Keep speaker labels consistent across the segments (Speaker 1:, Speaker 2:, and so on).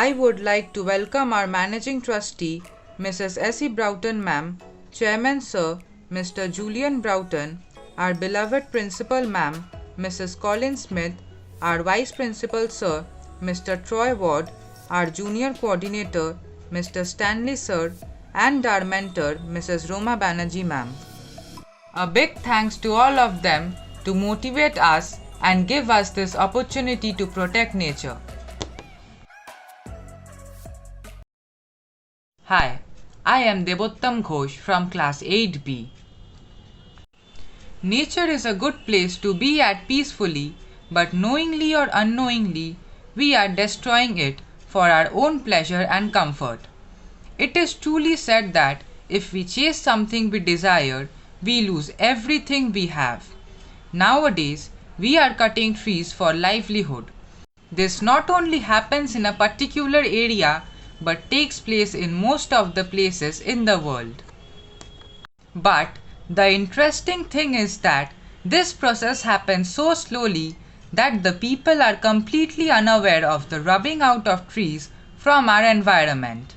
Speaker 1: I would like to welcome our Managing Trustee, Mrs. S.E. Broughton Ma'am, Chairman Sir, Mr. Julian Broughton, our beloved Principal Ma'am, Mrs. Colin Smith, our Vice Principal Sir, Mr. Troy Ward, our Junior Coordinator, Mr. Stanley Sir, and our mentor, Mrs. Roma Banerjee Ma'am. A big thanks to all of them to motivate us and give us this opportunity to protect nature. Hi, I am Devottam Ghosh from class 8B. Nature is a good place to be at peacefully, but knowingly or unknowingly, we are destroying it for our own pleasure and comfort. It is truly said that if we chase something we desire, we lose everything we have. Nowadays, we are cutting trees for livelihood. This not only happens in a particular area but takes place in most of the places in the world. But the interesting thing is that this process happens so slowly that the people are completely unaware of the rubbing out of trees from our environment.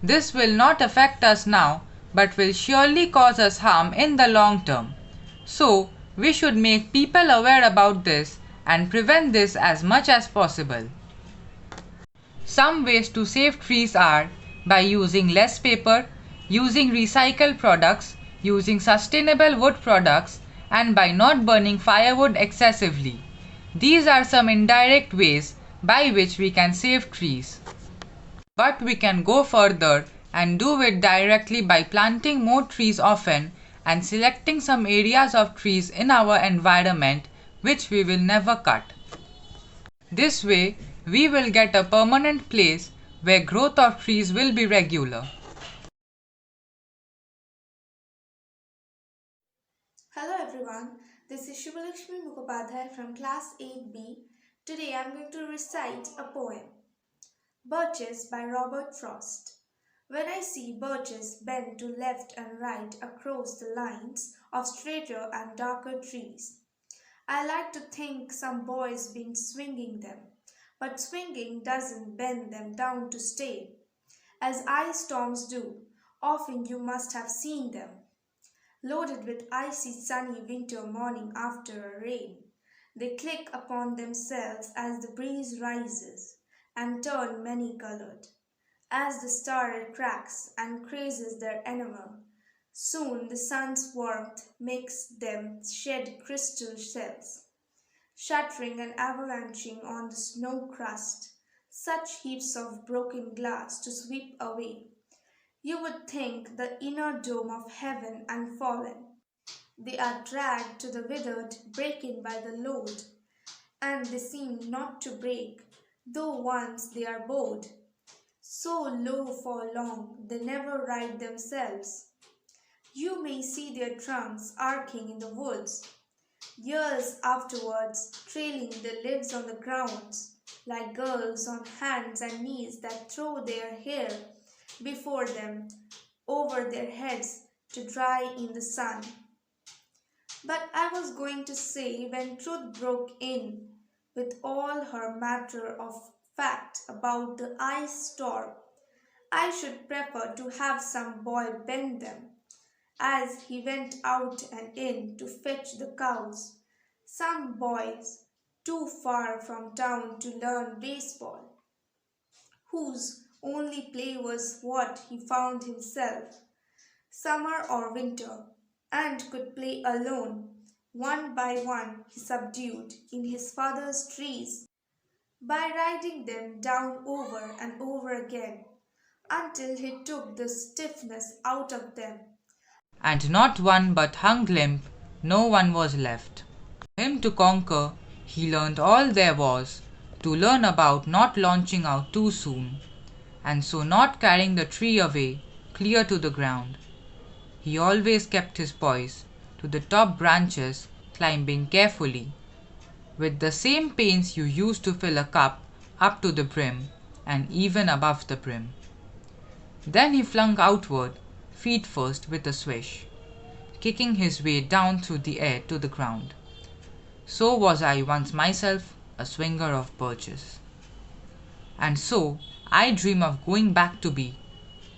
Speaker 1: This will not affect us now but will surely cause us harm in the long term. So, we should make people aware about this and prevent this as much as possible. Some ways to save trees are by using less paper, using recycled products, using sustainable wood products, and by not burning firewood excessively. These are some indirect ways by which we can save trees. But we can go further and do it directly by planting more trees often and selecting some areas of trees in our environment which we will never cut. This way, we will get a permanent place where growth of trees will be regular.
Speaker 2: Hello everyone, this is Shubhalakshmi Mukhopadhyay from class 8B. Today I am going to recite a poem. Birches by Robert Frost. When I see birches bend to left and right across the lines of straighter and darker trees, I like to think some boy's been swinging them. But swinging doesn't bend them down to stay, as ice storms do. Often you must have seen them, loaded with icy sunny winter morning after a rain. They click upon themselves as the breeze rises and turn many-colored. As the star cracks and crazes their enamel, soon the sun's warmth makes them shed crystal shells, shattering and avalanching on the snow crust, such heaps of broken glass to sweep away. You would think the inner dome of heaven and fallen. They are dragged to the withered, breaking by the load, and they seem not to break, though once they are bowed. So low for long, they never right themselves. You may see their trunks arcing in the woods, years afterwards, trailing their leaves on the grounds, like girls on hands and knees that throw their hair before them over their heads to dry in the sun. But I was going to say, when truth broke in with all her matter of fact about the ice storm, I should prefer to have some boy bend them, as he went out and in to fetch the cows. Some boys too far from town to learn baseball, whose only play was what he found himself, summer or winter, and could play alone. One by one he subdued in his father's trees by riding them down over and over again until he took the stiffness out of them.
Speaker 1: And not one but hung limp, no one was left. For him to conquer, he learned all there was to learn about not launching out too soon, and so not carrying the tree away clear to the ground. He always kept his poise to the top branches, climbing carefully, with the same pains you use to fill a cup up to the brim and even above the brim. Then he flung outward, feet first with a swish, kicking his way down through the air to the ground. So was I once myself, a swinger of birches. And so, I dream of going back to be.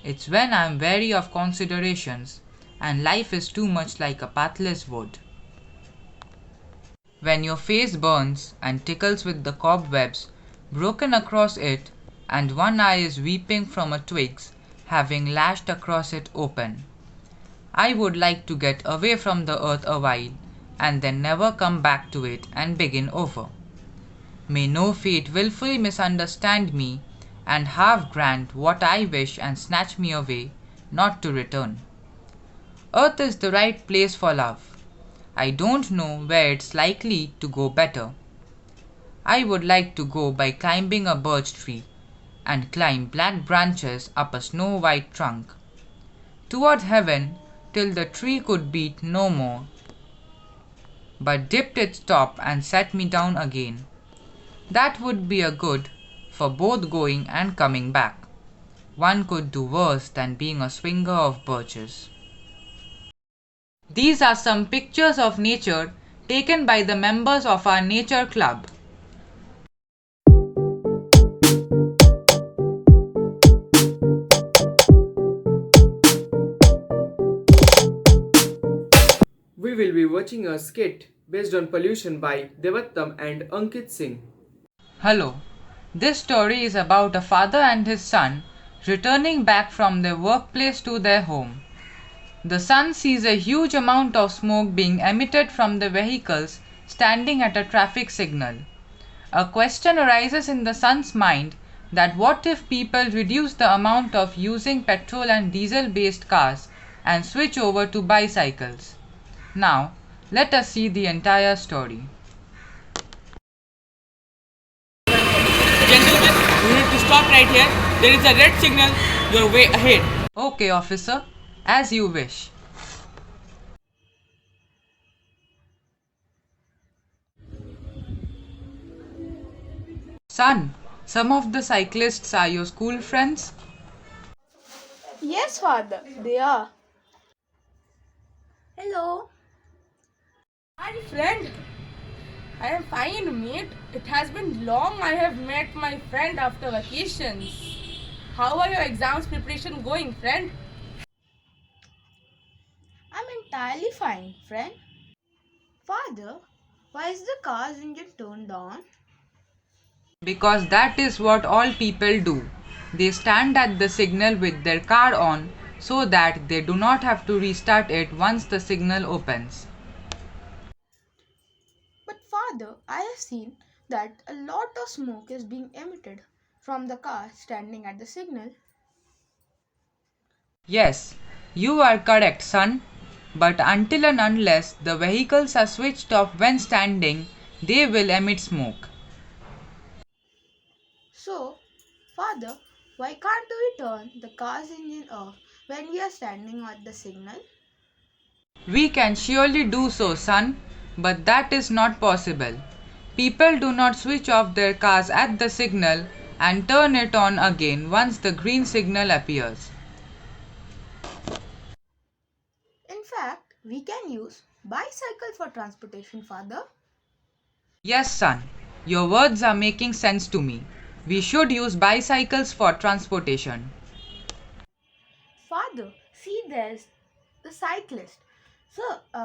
Speaker 1: It's when I'm wary of considerations and life is too much like a pathless wood. When your face burns and tickles with the cobwebs broken across it, and one eye is weeping from a twigs having lashed across it open. I would like to get away from the earth a while and then never come back to it and begin over. May no fate wilfully misunderstand me and half grant what I wish and snatch me away, not to return. Earth is the right place for love. I don't know where it's likely to go better. I would like to go by climbing a birch tree and climb black branches up a snow white trunk toward heaven till the tree could beat no more, but dipped its top and set me down again. That would be a good for both going and coming back. One could do worse than being a swinger of birches. These are some pictures of nature taken by the members of our nature club.
Speaker 3: We will be watching a skit based on pollution by Devattam and Ankit Singh.
Speaker 1: Hello. This story is about a father and his son returning back from their workplace to their home. The son sees a huge amount of smoke being emitted from the vehicles standing at a traffic signal. A question arises in the son's mind that what if people reduce the amount of using petrol and diesel based cars and switch over to bicycles? Now, let us see the entire story.
Speaker 4: Gentlemen, you need to stop right here. There is a red signal your way ahead.
Speaker 1: Okay, officer, as you wish. Son, some of the cyclists are your school friends?
Speaker 2: Yes, father, they are. Hello.
Speaker 4: Hi, friend. I am fine, mate. It has been long I have met my friend after vacations. How are your exams preparation going, friend?
Speaker 2: I'm entirely fine, friend. Father, why is the car's engine turned on?
Speaker 1: Because that is what all people do. They stand at the signal with their car on so that they do not have to restart it once the signal opens.
Speaker 2: But father, I have seen that a lot of smoke is being emitted from the car standing at the signal.
Speaker 1: Yes, you are correct, son. But until and unless the vehicles are switched off when standing, they will emit smoke.
Speaker 2: So, father, why can't we turn the car's engine off when we are standing at the signal?
Speaker 1: We can surely do so, son, but that is not possible. People do not switch off their cars at the signal and turn it on again once the green signal appears.
Speaker 2: In fact, we can use bicycle for transportation, father.
Speaker 1: Yes, son, your words are making sense to me. We should use bicycles for transportation.
Speaker 2: Father, see there's the cyclist. So,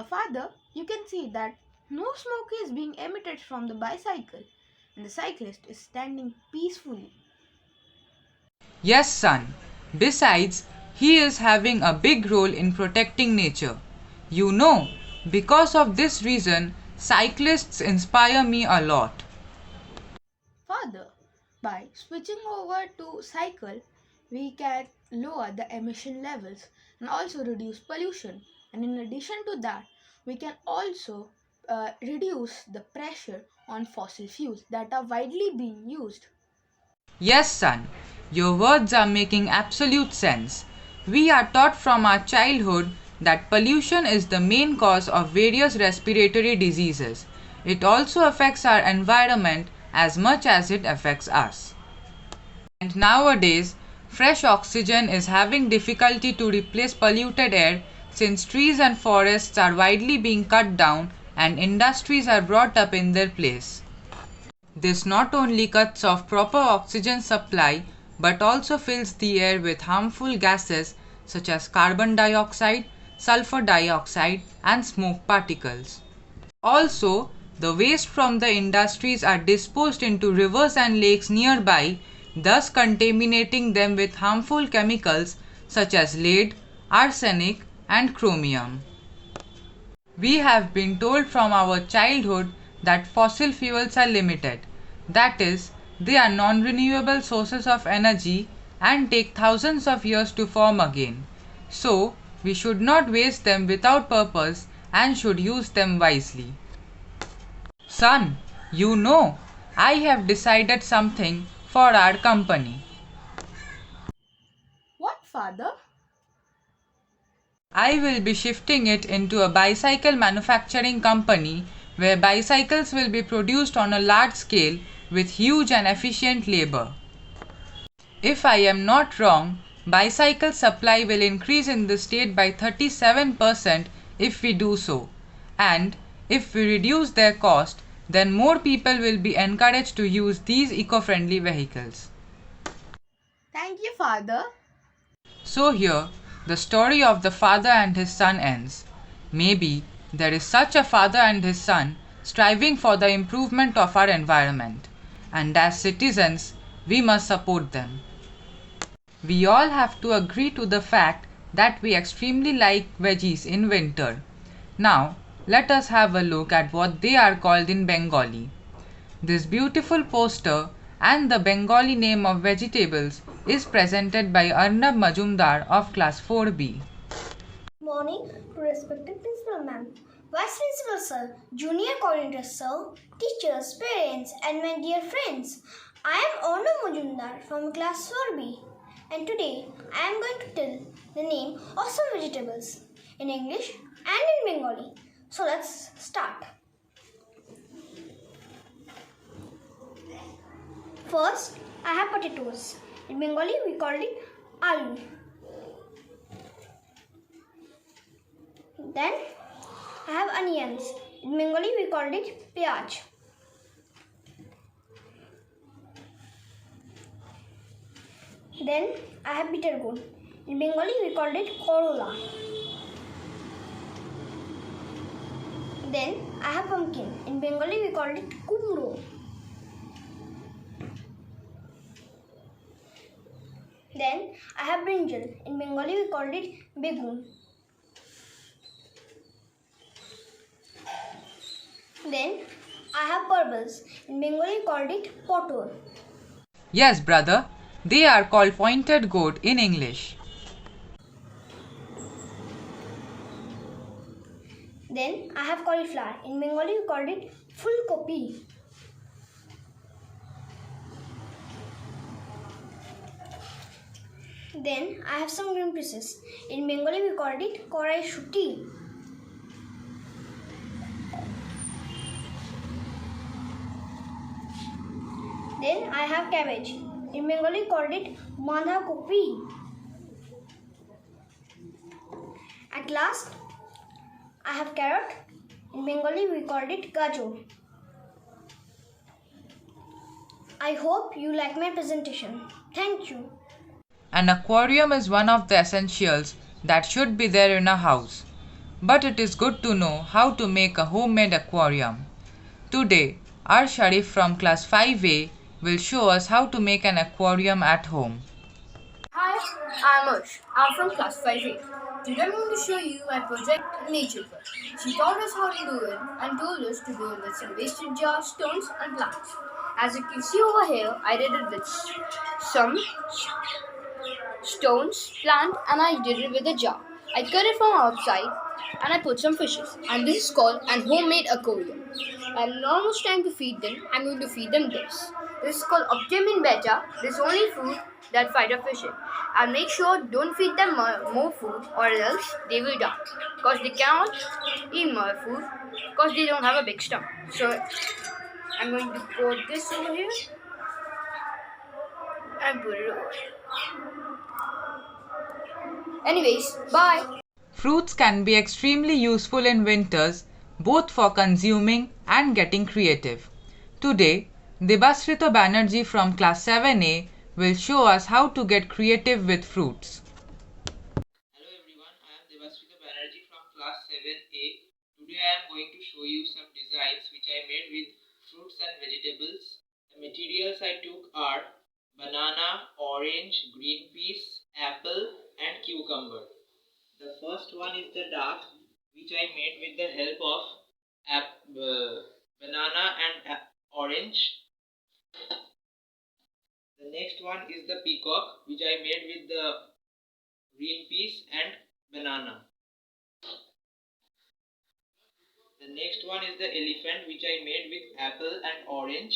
Speaker 2: father, you can see that no smoke is being emitted from the bicycle and the cyclist is standing peacefully.
Speaker 1: Yes, son. Besides, he is having a big role in protecting nature. You know, because of this reason, cyclists inspire me a lot.
Speaker 2: Father, by switching over to cycle, we can lower the emission levels and also reduce pollution. And in addition to that, we can also reduce the pressure on fossil fuels that are widely being used.
Speaker 1: Yes, son, your words are making absolute sense. We are taught from our childhood that pollution is the main cause of various respiratory diseases. It also affects our environment as much as it affects us. And nowadays, fresh oxygen is having difficulty to replace polluted air since trees and forests are widely being cut down and industries are brought up in their place. This not only cuts off proper oxygen supply but also fills the air with harmful gases such as carbon dioxide, sulfur dioxide, and smoke particles. Also, the waste from the industries are disposed into rivers and lakes nearby, thus contaminating them with harmful chemicals such as lead, arsenic, and chromium. We have been told from our childhood that fossil fuels are limited. That is, they are non renewable sources of energy and take thousands of years to form again. So, we should not waste them without purpose and should use them wisely. Son, I have decided something for our company.
Speaker 4: What, father?
Speaker 1: I will be shifting it into a bicycle manufacturing company where bicycles will be produced on a large scale with huge and efficient labor. If I am not wrong, bicycle supply will increase in the state by 37% if we do so. And if we reduce their cost, then more people will be encouraged to use these eco-friendly vehicles.
Speaker 4: Thank you, father.
Speaker 1: So here, the story of the father and his son ends. Maybe there is such a father and his son striving for the improvement of our environment, and as citizens, we must support them. We all have to agree to the fact that we extremely like veggies in winter. Now, let us have a look at what they are called in Bengali. This beautiful poster and the Bengali name of vegetables is presented by Arnab Majumdar of class 4B.
Speaker 5: Morning to respected principal ma'am, vice principal sir, junior coordinator sir, teachers, parents, and my dear friends. I am Arnab Majumdar from class 4B, and today I am going to tell the name of some vegetables in English and in Bengali. So let's start. First, I have potatoes. In Bengali, we call it aloo. Then, I have onions. In Bengali, we call it piyaj. Then, I have bitter gourd. In Bengali, we call it korola. Then, I have pumpkin. In Bengali, we call it kumro. Then I have brinjal. In Bengali we called it begun. Then I have purples. In Bengali we called it potol.
Speaker 1: Yes, brother, they are called pointed gourd in English.
Speaker 5: Then I have cauliflower. In Bengali we called it fulkopi. Then I have some green pieces. In Bengali we called it korai shuti. Then I have cabbage. In Bengali called it bandha kopi. At last I have carrot. In Bengali we called it gajo. I hope you like my presentation. Thank you.
Speaker 1: An aquarium is one of the essentials that should be there in a house. But it is good to know how to make a homemade aquarium. Today, our Sharif from class 5A will show us how to make an aquarium at home.
Speaker 6: Hi, I'm Ash. I'm from class 5A. Today I'm going to show you my project Nature First. She taught us how to do it and told us to do it with some wasted jars, stones and plants. As you can see over here, I did it with some stones, plant and I did it with a jar. I cut it from outside and I put some fishes. And this is called an homemade aquarium. And almost time to feed them, I'm going to feed them this. This is called Optimin Beta. This is only food that fight off fishing. And make sure don't feed them more food or else they will die. Because they cannot eat more food because they don't have a big stomach. So I'm going to put this over here and put it over here. Anyways, bye.
Speaker 1: Fruits can be extremely useful in winters, both for consuming and getting creative. Today, Debasrito Banerjee from class 7A will show us how to get creative with fruits.
Speaker 7: Hello everyone, I am Debasrito Banerjee from class 7A. Today I am going to show you some designs which I made with fruits and vegetables. The materials I took are banana, orange, green peas, apple and cucumber. The first one is the duck which I made with the help of banana and orange. The next one is the peacock which I made with the green peas and banana. The next one is the elephant which I made with apple and orange.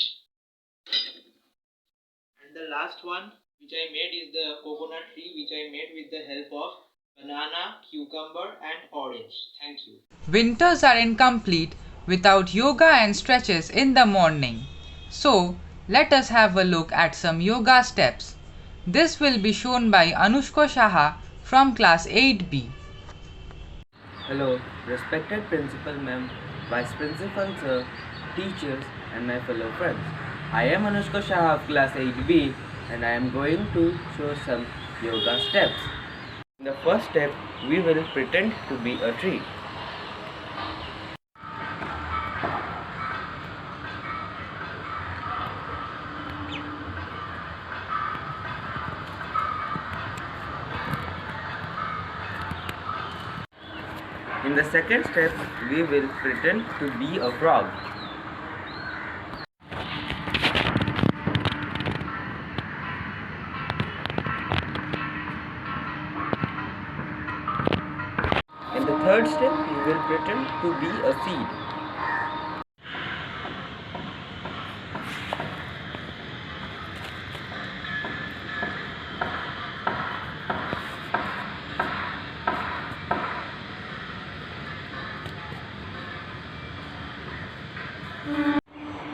Speaker 7: And the last one which I made is the coconut tree which I made with the help of banana, cucumber and orange. Thank you.
Speaker 1: Winters are incomplete without yoga and stretches in the morning. So, let us have a look at some yoga steps. This will be shown by Anushka Shaha from class 8B.
Speaker 8: Hello, respected Principal Ma'am, Vice Principal Sir, teachers and my fellow friends. I am Anushka Shah of class 8B and I am going to show some yoga steps. In the first step, we will pretend to be a tree. In the second step, we will pretend to be a frog. In the third step, we will pretend to be a seed.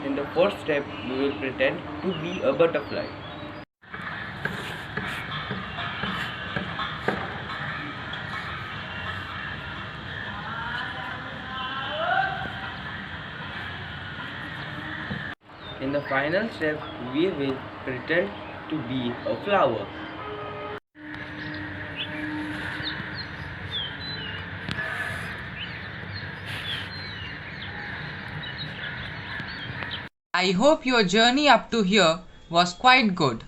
Speaker 8: In the fourth step, we will pretend to be a butterfly. In the final step, we will pretend to be a flower.
Speaker 1: I hope your journey up to here was quite good.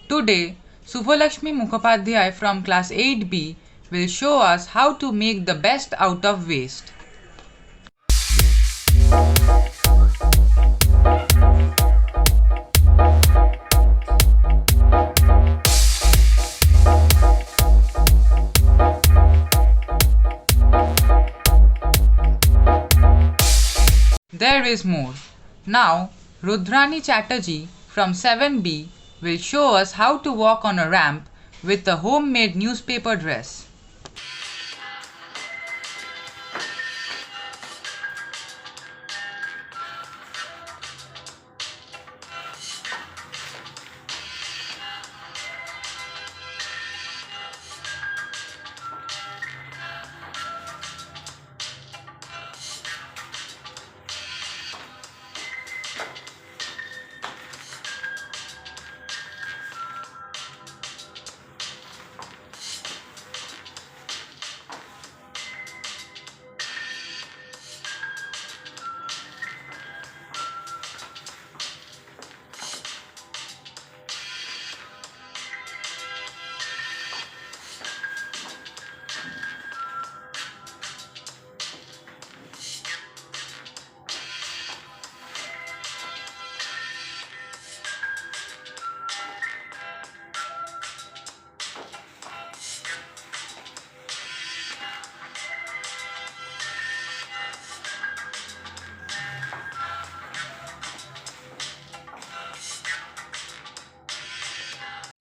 Speaker 1: Today, Subhalakshmi Mukhopadhyay from class 8B will show us how to make the best out of waste. There is more. Now, Rudrani Chatterjee from 7B will show us how to walk on a ramp with a homemade newspaper dress.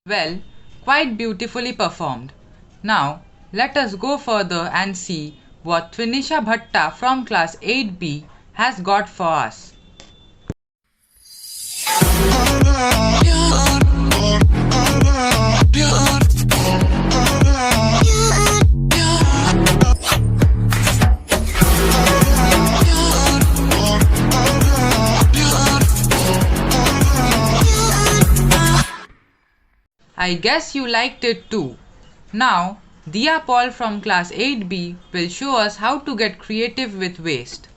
Speaker 1: Well, quite beautifully performed. Now, let us go further and see what Twinisha Bhatta from class 8B has got for us. I guess you liked it too. Now, Dia Paul from class 8B will show us how to get creative with waste.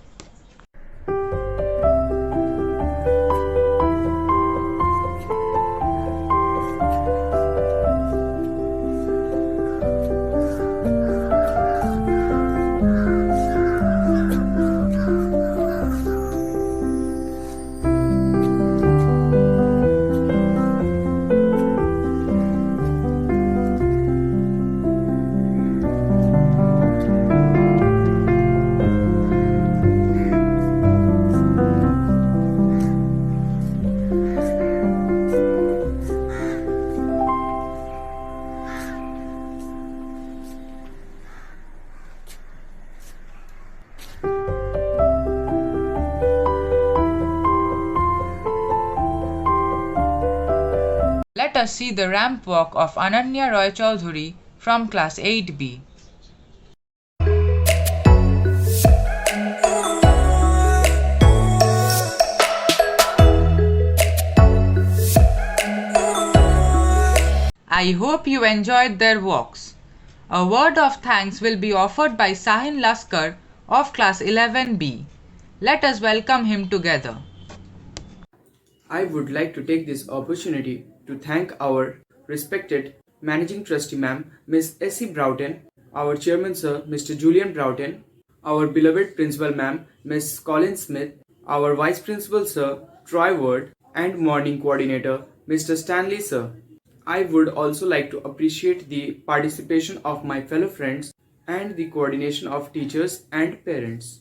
Speaker 1: Let us see the ramp walk of Ananya Roy Chaudhuri from class 8B. I hope you enjoyed their walks. A word of thanks will be offered by Sahin Laskar of class 11B. Let us welcome him together.
Speaker 3: I would like to take this opportunity to thank our respected Managing Trustee Ma'am, Miss S.C. Broughton, our Chairman Sir, Mr. Julian Broughton, our beloved Principal Ma'am, Miss Colin Smith, our Vice Principal Sir, Troy Ward, and Morning Coordinator, Mr. Stanley Sir. I would also like to appreciate the participation of my fellow friends and the coordination of teachers and parents.